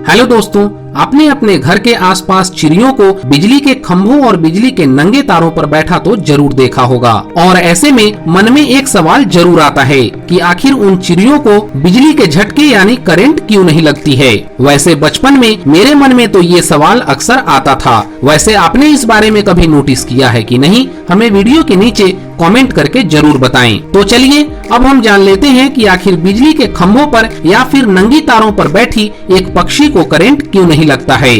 Hello दोस्तों, आपने अपने घर के आसपास चिड़ियों को बिजली के खंभों और बिजली के नंगे तारों पर बैठा तो जरूर देखा होगा। और ऐसे में मन में एक सवाल जरूर आता है कि आखिर उन चिड़ियों को बिजली के झटके यानी करंट क्यों नहीं लगती है। वैसे बचपन में मेरे मन में तो ये सवाल अक्सर आता था। वैसे आपने इस बारे में कभी नोटिस किया है कि नहीं, हमें वीडियो के नीचे कमेंट करके जरूर बताएं। तो चलिए अब हम जान लेते हैं कि आखिर बिजली के खंभों पर या फिर नंगी तारों पर बैठी एक पक्षी को करंट क्यों नहीं लगता है।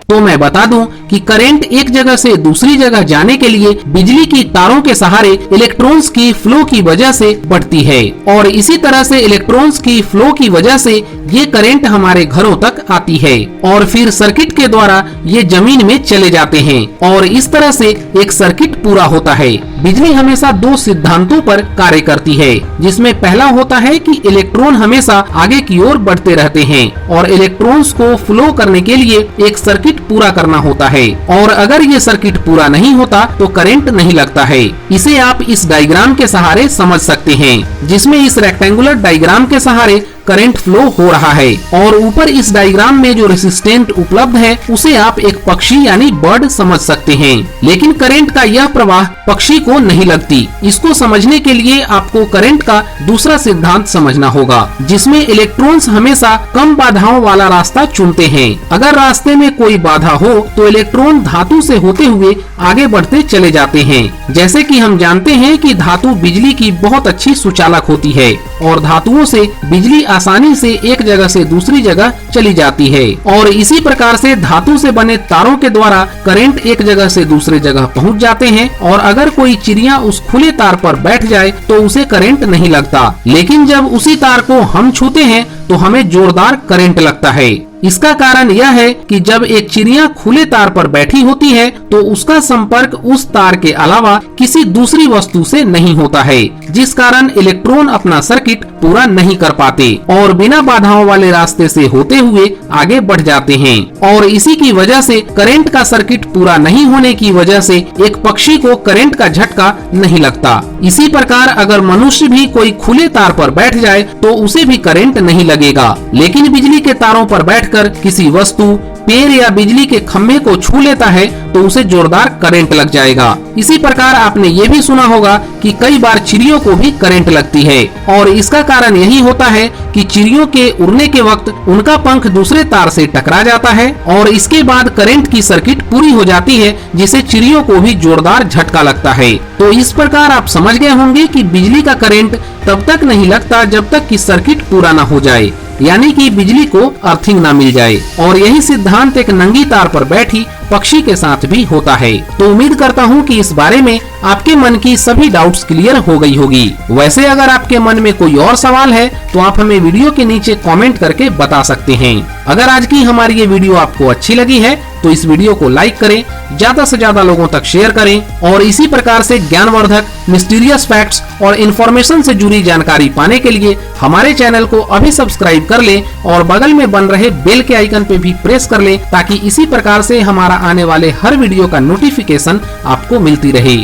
तो मैं बता दूं कि करंट एक जगह से दूसरी जगह जाने के लिए बिजली की तारों के सहारे इलेक्ट्रॉन्स की फ्लो की वजह से बढ़ती है और इसी तरह से इलेक्ट्रॉन्स की फ्लो की वजह से ये करंट हमारे घरों तक आती है और फिर सर्किट के द्वारा ये जमीन में चले जाते हैं और इस तरह से एक सर्किट पूरा होता है। बिजली हमेशा दो सिद्धांतों पर कार्य करती है, जिसमें पहला होता है कि इलेक्ट्रॉन हमेशा आगे की ओर बढ़ते रहते हैं और इलेक्ट्रॉन्स को फ्लो करने के लिए एक सर्किट पूरा करना होता है और अगर ये सर्किट पूरा नहीं होता तो करंट नहीं लगता है। इसे आप इस डायग्राम के सहारे समझ सकते हैं, जिसमें इस रेक्टेंगुलर डायग्राम के सहारे करंट फ्लो हो रहा है और ऊपर इस डायग्राम में जो रेसिस्टेंट उपलब्ध है उसे आप एक पक्षी यानी बर्ड समझ सकते हैं। लेकिन करंट का यह प्रवाह पक्षी को नहीं लगती। इसको समझने के लिए आपको करंट का दूसरा सिद्धांत समझना होगा, जिसमें इलेक्ट्रॉन्स हमेशा कम बाधाओं वाला रास्ता चुनते हैं। अगर रास्ते में कोई बाधा हो तो इलेक्ट्रॉन धातु से होते हुए आगे बढ़ते चले जाते हैं। जैसे कि हम जानते हैं कि धातु बिजली की बहुत अच्छी सुचालक होती है और धातुओं से बिजली आसानी से एक जगह से दूसरी जगह चली जाती है और इसी प्रकार से धातु से बने तारों के द्वारा करंट एक जगह से दूसरी जगह पहुंच जाते हैं और अगर कोई चिड़िया उस खुले तार पर बैठ जाए तो उसे करंट नहीं लगता। लेकिन जब उसी तार को हम छूते हैं तो हमें जोरदार करंट लगता है। इसका कारण यह है कि जब एक चिड़िया खुले तार पर बैठी होती है तो उसका संपर्क उस तार के अलावा किसी दूसरी वस्तु से नहीं होता है, जिस कारण इलेक्ट्रॉन अपना सर्किट पूरा नहीं कर पाते और बिना बाधाओं वाले रास्ते से होते हुए आगे बढ़ जाते हैं और इसी की वजह से करंट का सर्किट पूरा नहीं होने की वजह से एक पक्षी को करंट का झटका नहीं लगता। इसी प्रकार अगर मनुष्य भी कोई खुले तार पर बैठ जाए तो उसे भी करंट नहीं लगेगा, लेकिन बिजली के तारों पर बैठकर किसी वस्तु, पेड़ या बिजली के खंभे को छू लेता है तो उसे जोरदार करंट लग जाएगा। इसी प्रकार आपने ये भी सुना होगा कि कई बार चिड़ियों को भी करंट लगती है और इसका कारण यही होता है कि चिड़ियों के उड़ने के वक्त उनका पंख दूसरे तार से टकरा जाता है और इसके बाद करंट की सर्किट पूरी हो जाती है, जिससे चिड़ियों को भी जोरदार झटका लगता है। तो इस प्रकार आप समझ गए होंगे कि बिजली का करंट तब तक नहीं लगता जब तक कि सर्किट पूरा न हो जाए, यानी कि बिजली को अर्थिंग ना मिल जाए और यही सिद्धांत एक नंगी तार पर बैठी पक्षी के साथ भी होता है। तो उम्मीद करता हूँ कि इस बारे में आपके मन की सभी डाउट्स क्लियर हो गई होगी। वैसे अगर आपके मन में कोई और सवाल है तो आप हमें वीडियो के नीचे कमेंट करके बता सकते हैं। अगर आज की हमारी ये वीडियो आपको अच्छी लगी है तो इस वीडियो को लाइक करें, ज्यादा से ज्यादा लोगों तक शेयर करें और इसी प्रकार से ज्ञानवर्धक, मिस्टीरियस फैक्ट्स और इन्फॉर्मेशन से जुड़ी जानकारी पाने के लिए हमारे चैनल को अभी सब्सक्राइब कर लें और बगल में बन रहे बेल के आइकन पे भी प्रेस कर लें, ताकि इसी प्रकार से हमारा आने वाले हर वीडियो का नोटिफिकेशन आपको मिलती रहे।